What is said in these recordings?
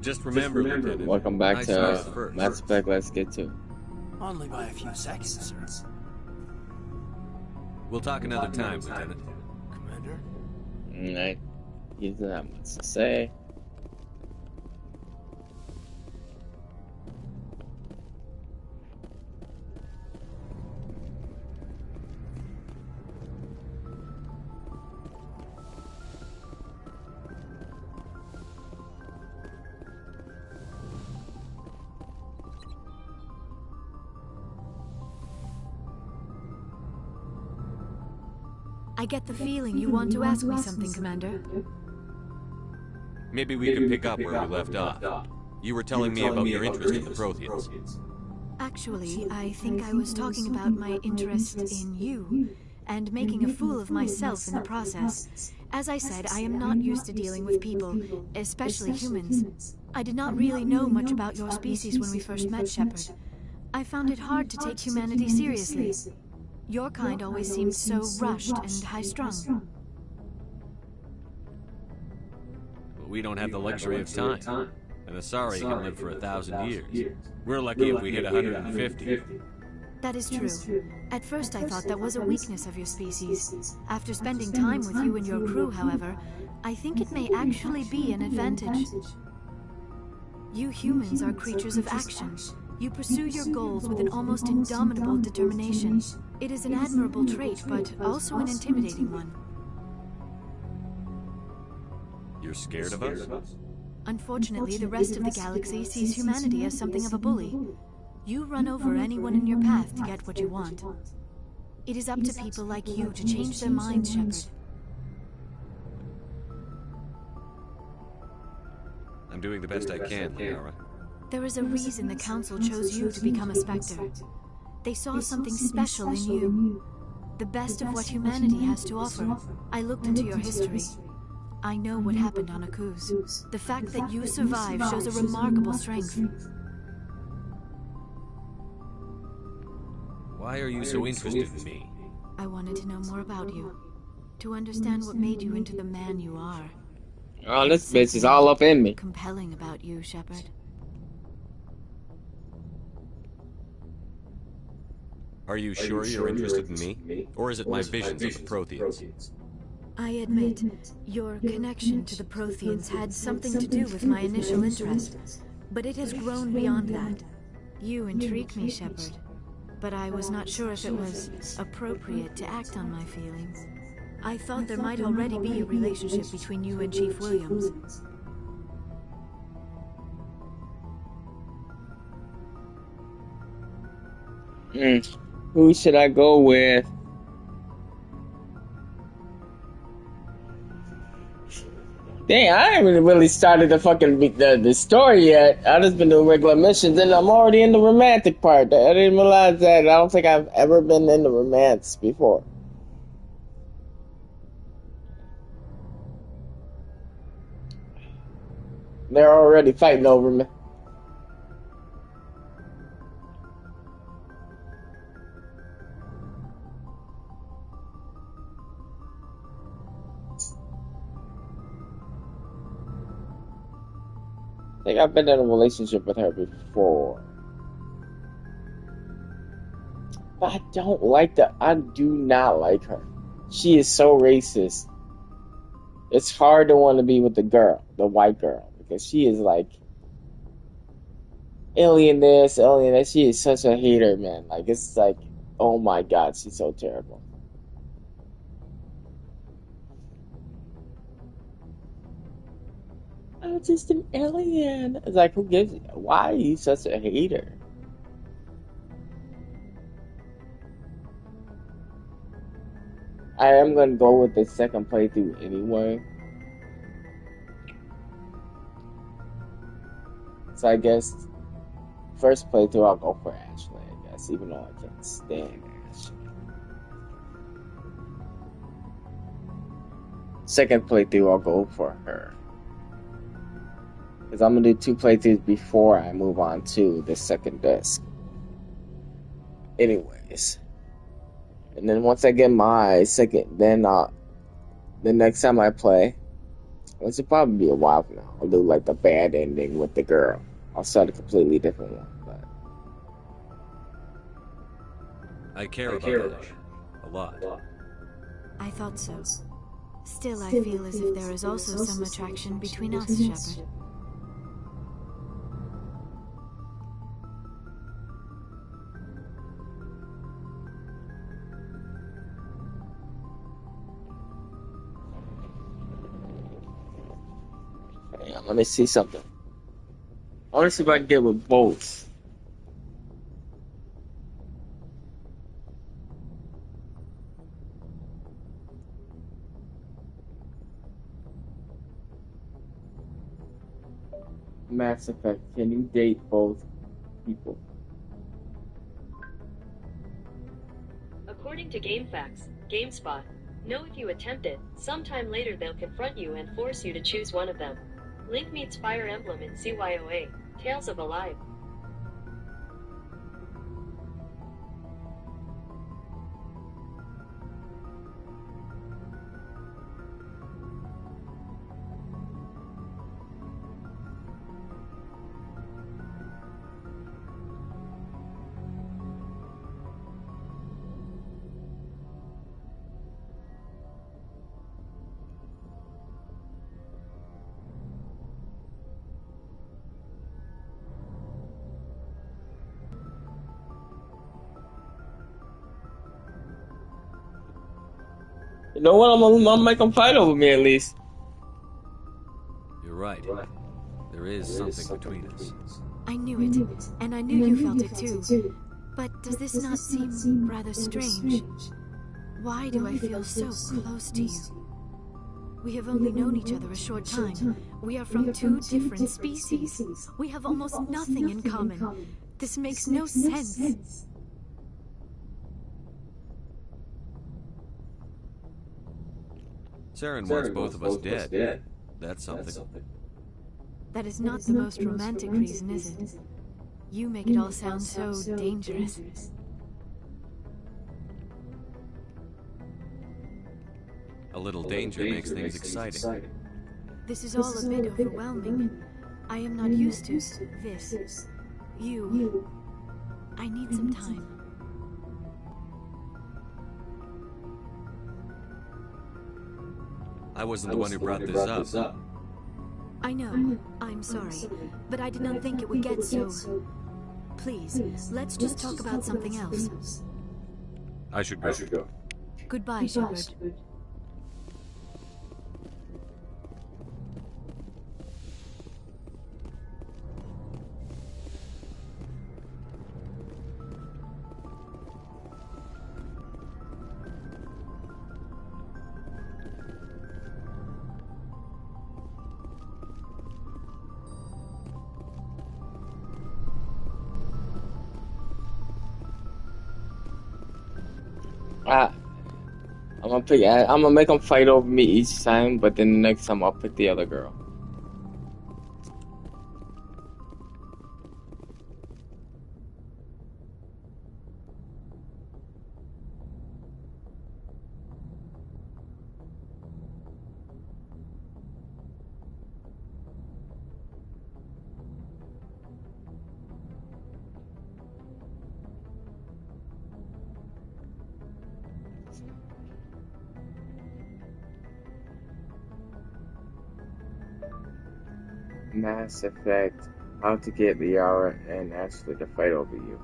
Just remember, Lieutenant. Welcome back I to saw first. Mass Effect. Let's get to. Only by a few seconds, sir. We'll talk another time, Lieutenant. Commander? Alright. He doesn't have much to say. I get the feeling you want to ask me something, Commander. Maybe we could pick up where we left off. You were telling me about your interest in the Protheans. Actually, I think I was talking about my interest in you, and making a fool of myself in the process. As I said, I am not used to dealing with people, especially humans. I did not really know much about your species when we first met, Shepard. I found it hard to take humanity seriously. Your kind always seemed so rushed and high-strung. But we don't have the luxury of time. An Asari can live for 1,000 years. We're lucky if we hit 150. That is true. At first I thought that was a weakness of your species. After spending time with you and your crew, however, I think it may actually be an advantage. You humans are creatures of action. You pursue your goals with an almost indomitable determination. It is an admirable trait, but also an intimidating one. You're scared of us? Unfortunately, the rest of the galaxy sees humanity as something of a bully. You run over anyone in your path to get what you want. It is up to people like you to change their minds, Shepard. I'm doing the best I can, Liara. There is a reason the Council chose you to become a Spectre. They saw something special in you. The best of what humanity has to offer. I looked into your history. I know what happened on Akuz. The fact that you survived shows a remarkable strength. Why are you so interested in me? I wanted to know more about you. To understand what made you into the man you are. Oh, this bitch is all up in me. Compelling about you, Shepard. Are you sure you're interested in me? Or is it my visions of the Protheans? I admit, your connection to the Protheans had something to do with my initial interest, but it has grown beyond that. You intrigue me, Shepard, but I was not sure if it was appropriate to act on my feelings. I thought there might already be a relationship between you and Chief Williams. Who should I go with? Dang, I haven't really started the fucking the story yet. I've just been doing regular missions, and I'm already in the romantic part. I didn't realize that. I don't think I've ever been in the romance before. They're already fighting over me. I think I've been in a relationship with her before. But I do not like her. She is so racist. It's hard to want to be with the girl, the white girl, because she is like alien this, alien that. She is such a hater, man. Like, it's like, oh my god, she's so terrible. I'm just an alien. It's like, who gives? Why are you such a hater? I am gonna go with the second playthrough anyway. So I guess first playthrough I'll go for Ashley, I guess, even though I can't stand Ashley. Second playthrough I'll go for her. Because I'm gonna do 2 playthroughs before I move on to the second disc. Anyways. And then once I get my second, then the next time I play, This will probably be a while from now. I'll do like the bad ending with the girl. I'll start a completely different one. But I care about Ash. A lot. I thought so. Still, I feel as if there is also some attraction between us, Shepard. hang on, let me see something. I want to see if I can get with both. Mass Effect. Can you date both people? According to GameFAQs, GameSpot, know if you attempt it, sometime later they'll confront you and force you to choose one of them. Link meets Fire Emblem in CYOA, Tales of Alive. You know what? I'm gonna make them fight over me at least. You're right. There is something between us. I knew it, and I knew you felt it too. But does this not seem rather strange? Why do I feel so close to you? We have only known each other a short time. We are from two different species. We have almost nothing in common. This makes no sense. Saren wants both of us dead. That's something. That is not the most romantic reason, is it? You make it all sound so dangerous. A little danger makes things exciting. This is all a bit overwhelming. I am not used to this. You. I need some time. I wasn't the one who brought this up. I know. I'm sorry. But I did not think it would get so... Please, let's just talk about something else. I should go. Goodbye, Shepard. I'm gonna make them fight over me each time, but then the next time I'll pick the other girl. Mass Effect, how to get Liara and Ashley to fight over you.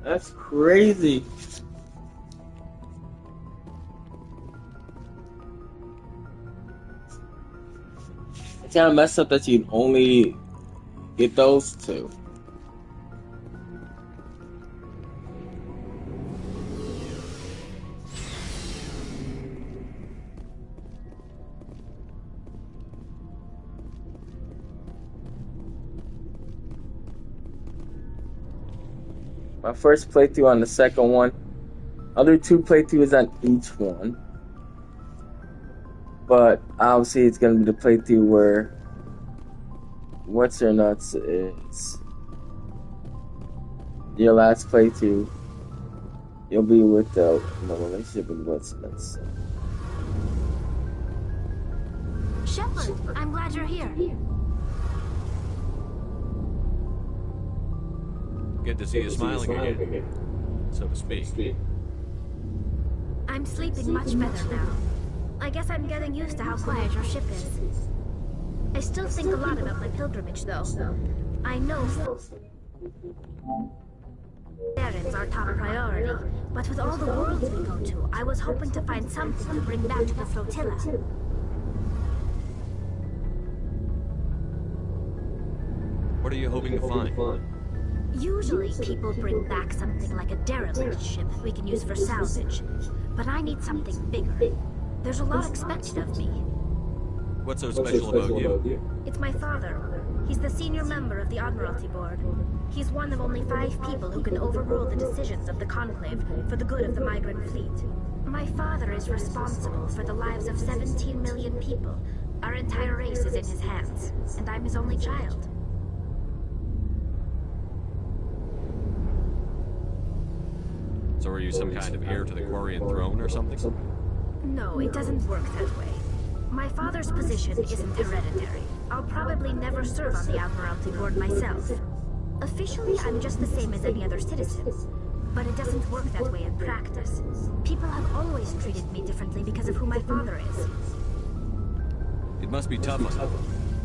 That's crazy. It's kind of messed up that you only get those two. My first playthrough on the second one. Other two playthroughs on each one. But obviously it's gonna be the playthrough where What's Her Nuts is your last playthrough. You'll be with the relationship with What's Her Nuts. Shepard, I'm glad you're here. Good to see you smiling again, so to speak. I'm sleeping much better now. I guess I'm getting used to how quiet your ship is. I still think a lot about my pilgrimage, though. I know Saren's our top priority, but with all the worlds we go to, I was hoping to find something to bring back to the flotilla. What are you hoping to find? Usually, people bring back something like a derelict ship we can use for salvage. But I need something bigger. There's a lot expected of me. What's so special about you? It's my father. He's the senior member of the Admiralty Board. He's one of only 5 people who can overrule the decisions of the Conclave for the good of the migrant fleet. My father is responsible for the lives of 17 million people. Our entire race is in his hands, and I'm his only child. So are you some kind of heir to the Quarian throne or something? No, it doesn't work that way. My father's position isn't hereditary. I'll probably never serve on the Admiralty Board myself. Officially, I'm just the same as any other citizen. But it doesn't work that way in practice. People have always treated me differently because of who my father is. It must be tough on you.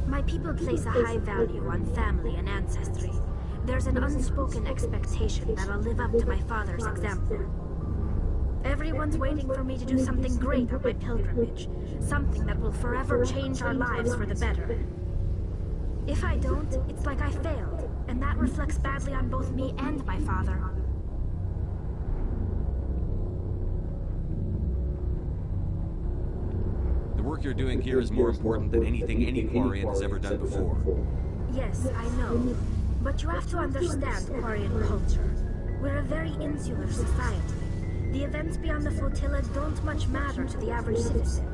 My people place a high value on family and ancestry. There's an unspoken expectation that I'll live up to my father's example. Everyone's waiting for me to do something great on my pilgrimage. Something that will forever change our lives for the better. If I don't, it's like I failed, and that reflects badly on both me and my father. The work you're doing here is more important than anything any Quarian has ever done before. Yes, I know. But you have to understand Quarian culture. We're a very insular society. The events beyond the flotilla don't much matter to the average citizen.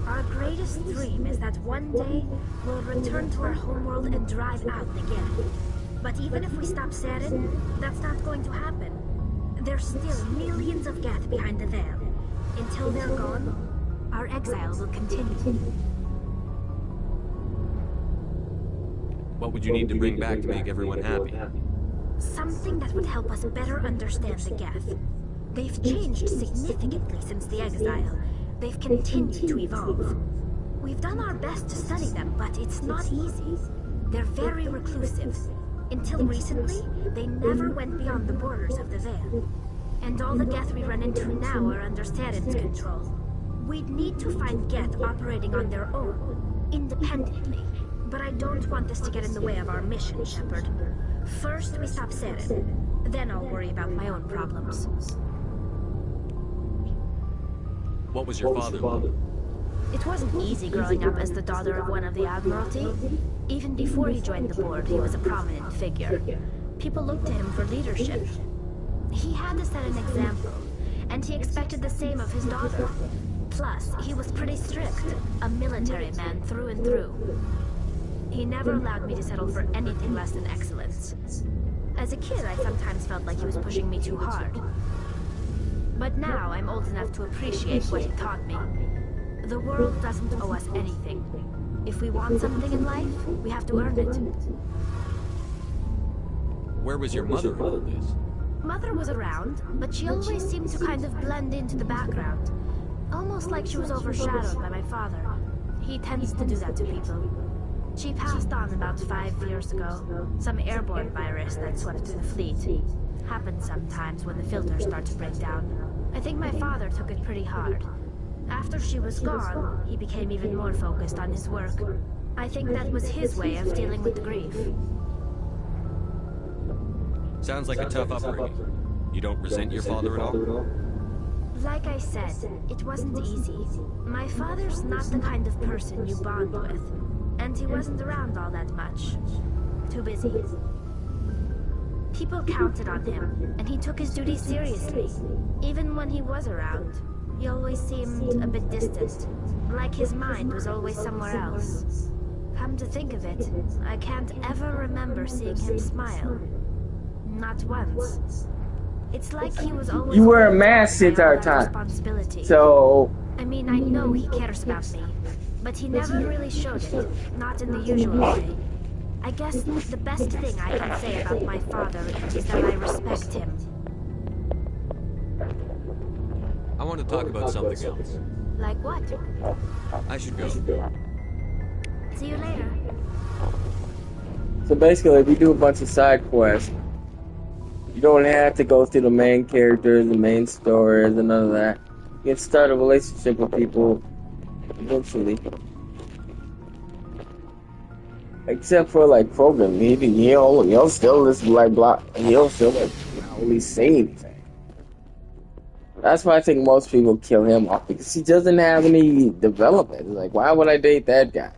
Our greatest dream is that one day we'll return to our homeworld and drive out again. But even if we stop Saren, that's not going to happen. There's still millions of Geth behind the veil. Until they're gone, our exile will continue. What would you need to bring back to make everyone happy? Something that would help us better understand the Geth. They've changed significantly since the exile. They've continued to evolve. We've done our best to study them, but it's not easy. They're very reclusive. Until recently, they never went beyond the borders of the Veil. And all the Geth we run into now are under Saren's control. We'd need to find Geth operating on their own, independently. But I don't want this to get in the way of our mission, Shepard. First, we stop Saren. Then I'll worry about my own problems. What was your father like? It wasn't easy growing up as the daughter of one of the Admiralty. Even before he joined the board, he was a prominent figure. People looked to him for leadership. He had to set an example, and he expected the same of his daughter. Plus, he was pretty strict, a military man through and through. He never allowed me to settle for anything less than excellence. As a kid, I sometimes felt like he was pushing me too hard. But now I'm old enough to appreciate what he taught me. The world doesn't owe us anything. If we want something in life, we have to earn it. Where was your mother in all this? Mother was around, but she always seemed to kind of blend into the background. Almost like she was overshadowed by my father. He tends to do that to people. She passed on about 5 years ago. Some airborne virus that swept through the fleet. happens sometimes when the filters start to break down. I think my father took it pretty hard. After she was gone, he became even more focused on his work. I think that was his way of dealing with the grief. Sounds like a tough upbringing. You don't resent your father at all? Like I said, it wasn't easy. My father's not the kind of person you bond with, and he wasn't around all that much. Too busy. People counted on him, and he took his duties seriously. Even when he was around, he always seemed a bit distant, like his mind was always somewhere else. Come to think of it, I can't ever remember seeing him smile. Not once. It's like he was always... You wear a mask the entire time. So... I mean, I know he cares about me, but he never really showed it. Not in the usual way. I guess the best thing I can say about my father is that I respect him. I want to talk about something else. Like what? I should go. See you later. So basically, if you do a bunch of side quests, you don't have to go through the main characters, the main stories, and none of that. You can start a relationship with people eventually. Except for like Krogan, he'll still just like block. He'll still like only say anything. That's why I think most people kill him off, because he doesn't have any development. Like, why would I date that guy?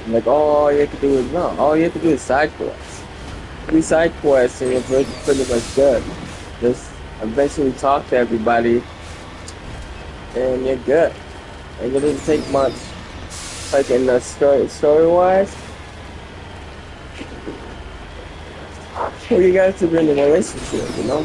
Like, oh, all you have to do is no. All you have to do is side quests. Do side quests, and you're pretty much good. Just eventually talk to everybody, and you're good. And it doesn't take much. Like in the story-wise, well, you guys to be in a relationship, you know.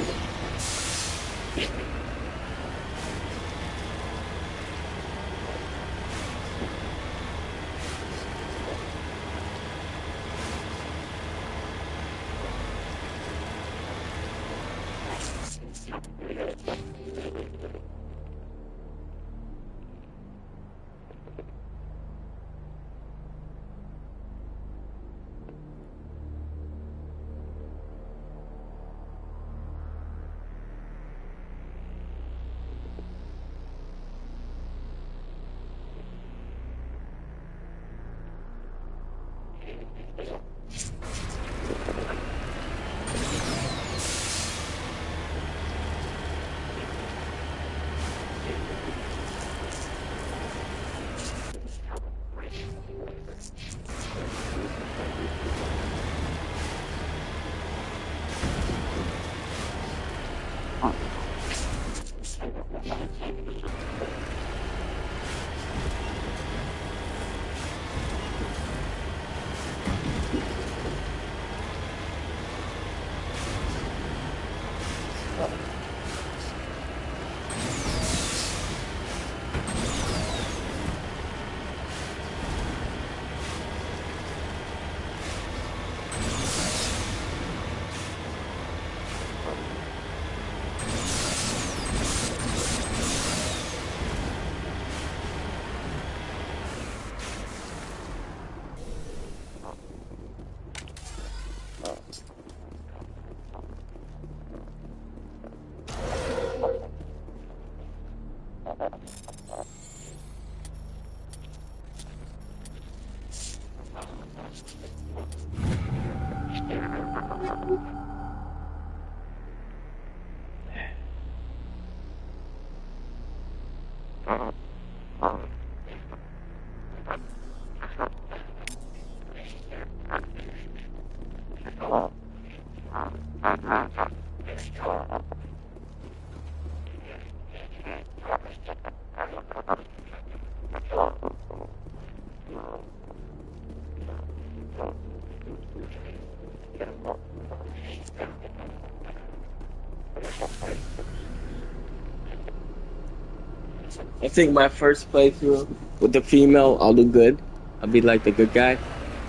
I think my first playthrough with the female, I'll do good. I'll be like the good guy.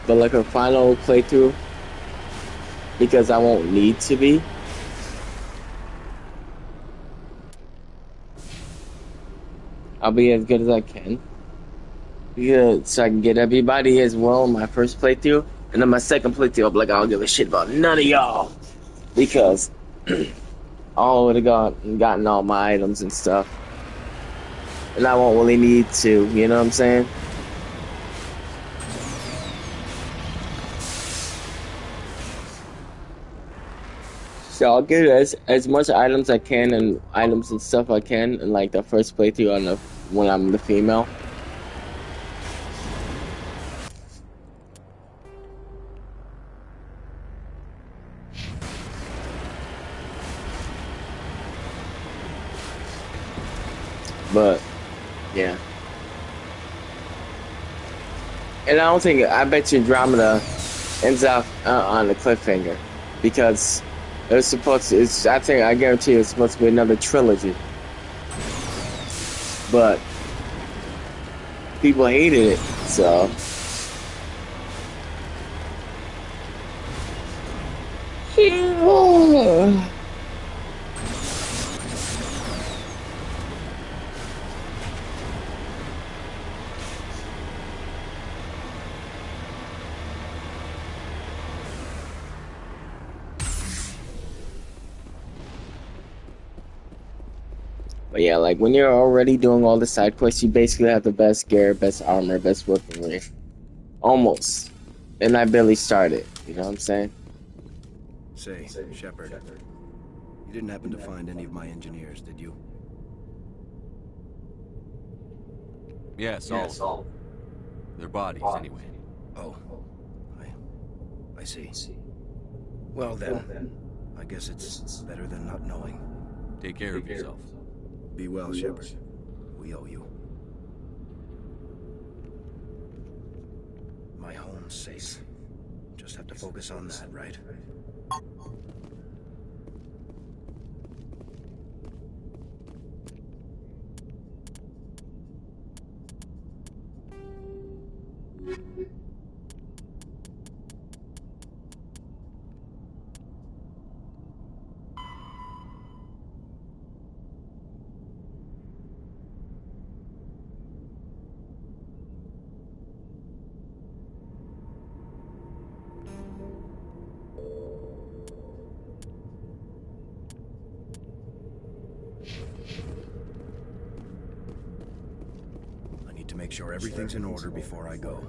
But like a final playthrough, because I won't need to be. I'll be as good as I can. Yeah, so I can get everybody as well in my first playthrough. And then my second playthrough, I'll be like, I don't give a shit about none of y'all. Because I would have gotten all my items and stuff. And I won't really need to, you know what I'm saying? So I'll get as much items I can and items and stuff I can in like the first playthrough on when I'm the female. But yeah. And I bet you Andromeda ends up on the cliffhanger because it's supposed to. I guarantee it's supposed to be another trilogy. But people hated it, so. But yeah, like when you're already doing all the side quests, you basically have the best gear, best armor, best weaponry. Almost. And I barely started, you know what I'm saying? Say, Shepard, you didn't happen to find any of my engineers, did you? Yes, all. Their bodies, anyway. Oh, I see. Well then, I guess it's better than not knowing. Take care of yourself. Be well, Shepard. We owe you. My home's safe. Just have to focus on that, right? To make sure everything's in order before I go.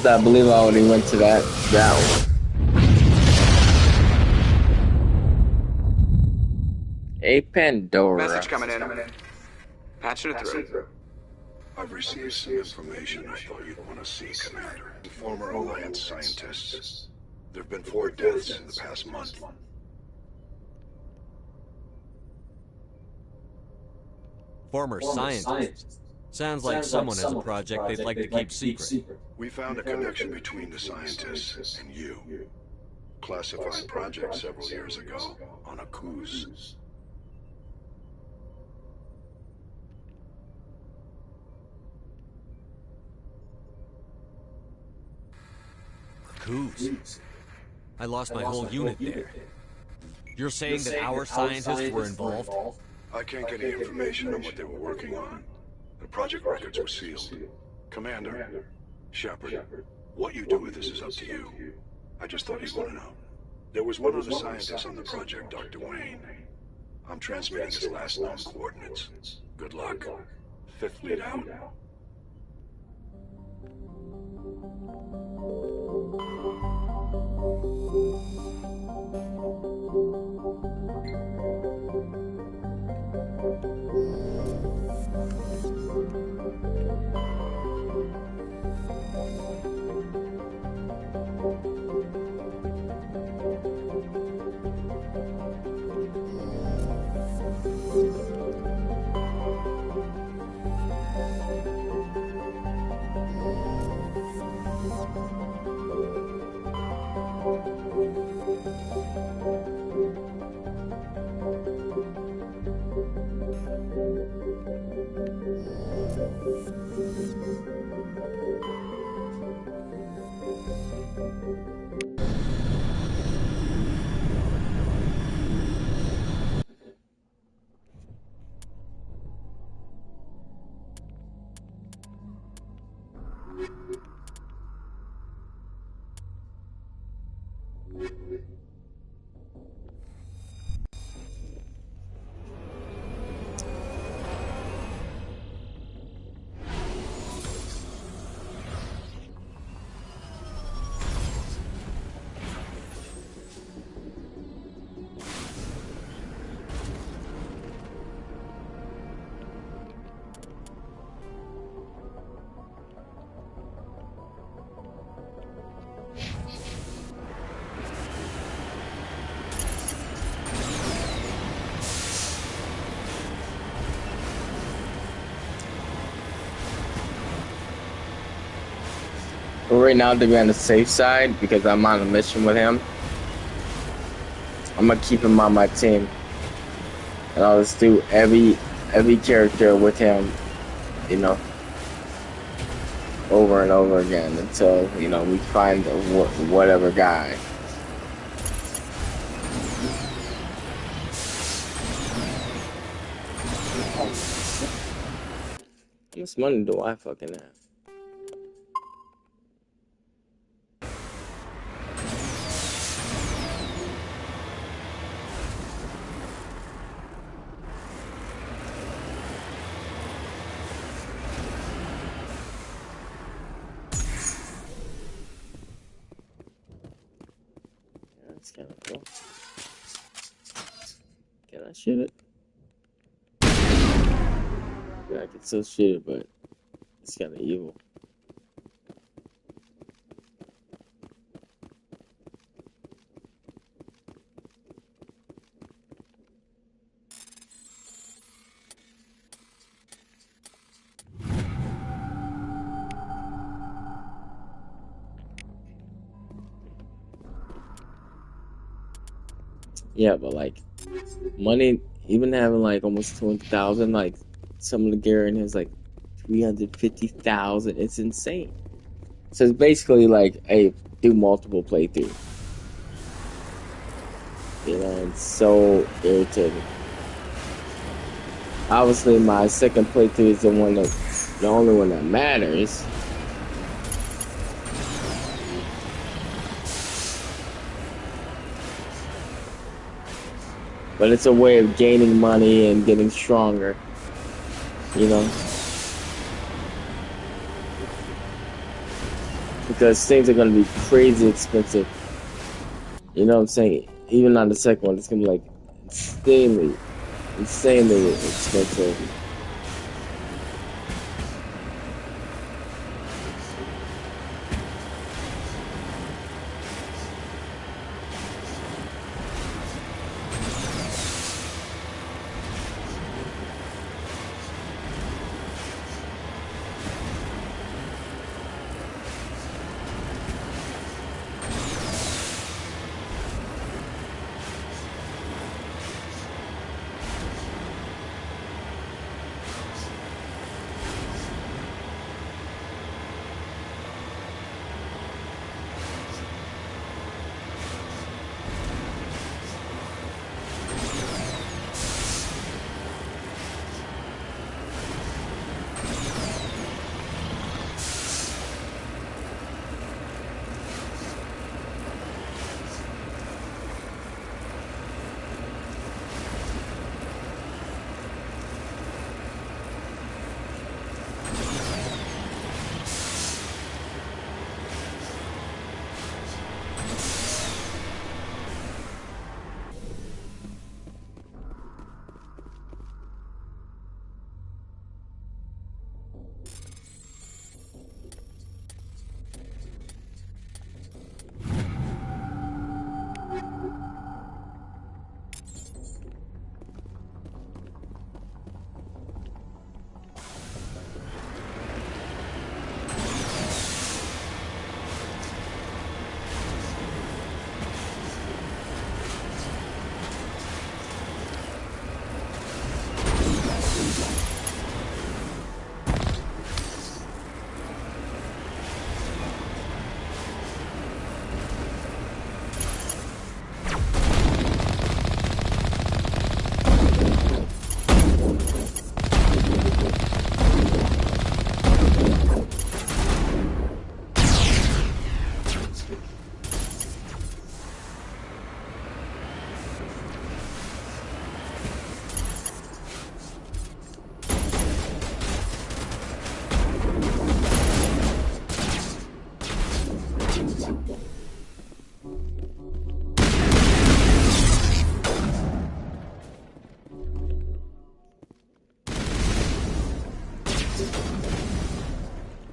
I believe I already went to that one. A Pandora. Message coming in. Patching it through. I've received some information I thought you'd want to see, Commander. Former Alliance scientists. There have been 4 deaths in the past month. Former scientists. Sounds like someone has a project they'd like to keep secret. We found a connection between the scientists and you. Classified project several years ago on a cruise. Coos. I lost my whole unit there. You're saying that our scientists were involved? I can't get any information on what they were working on. The project records were sealed. Commander, Shepard, what you do with this is up to you. I just thought you'd want to know. There was one other scientist on the project, Dr. Wayne. I'm transmitting his last known coordinates. Good luck. 5th lead out. But right now, to be on the safe side, because I'm on a mission with him, I'm gonna keep him on my team, and I'll just do every character with him, you know, over and over again until, you know, we find whatever guy. How much money do I fucking have? That's kind of cool. Can I shoot it? Yeah, I can still shoot it, but it's kind of evil. Yeah, but like money, even having like almost 200,000, like some of the gear in here is like 350,000. It's insane. So it's basically like, hey, do multiple playthroughs. You know, it's so irritating. Obviously, my second playthrough is the only one that matters. But it's a way of gaining money and getting stronger, you know? Because things are going to be crazy expensive. You know what I'm saying? Even on the second one, it's going to be like insanely expensive.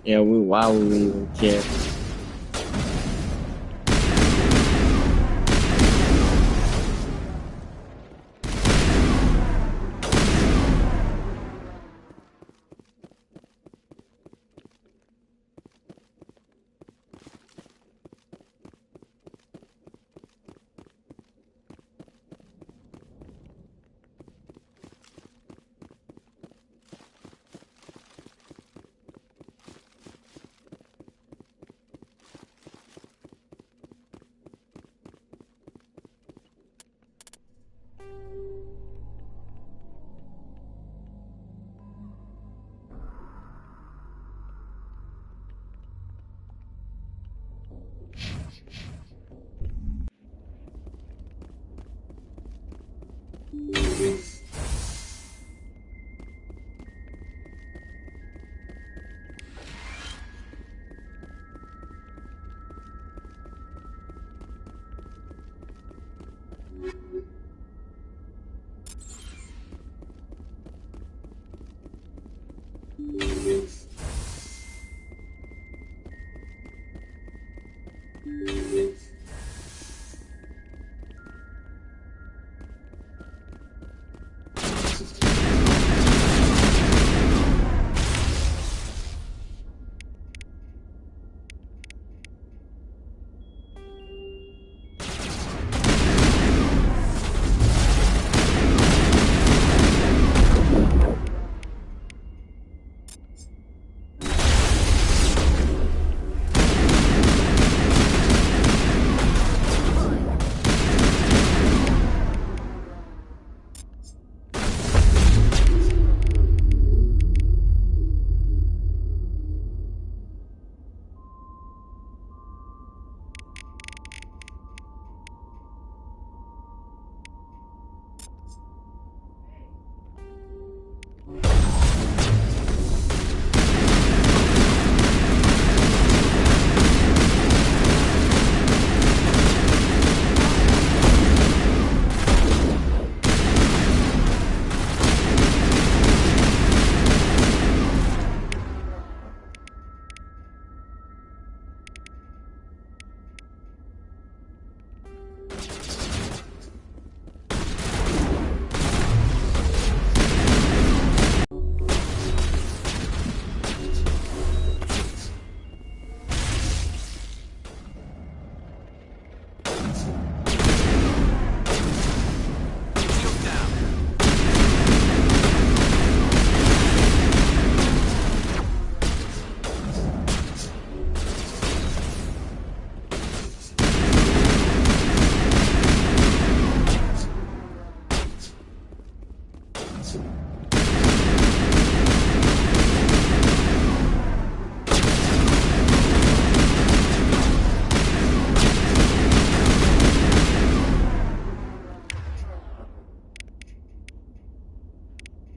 Yeah, why would we even care? it.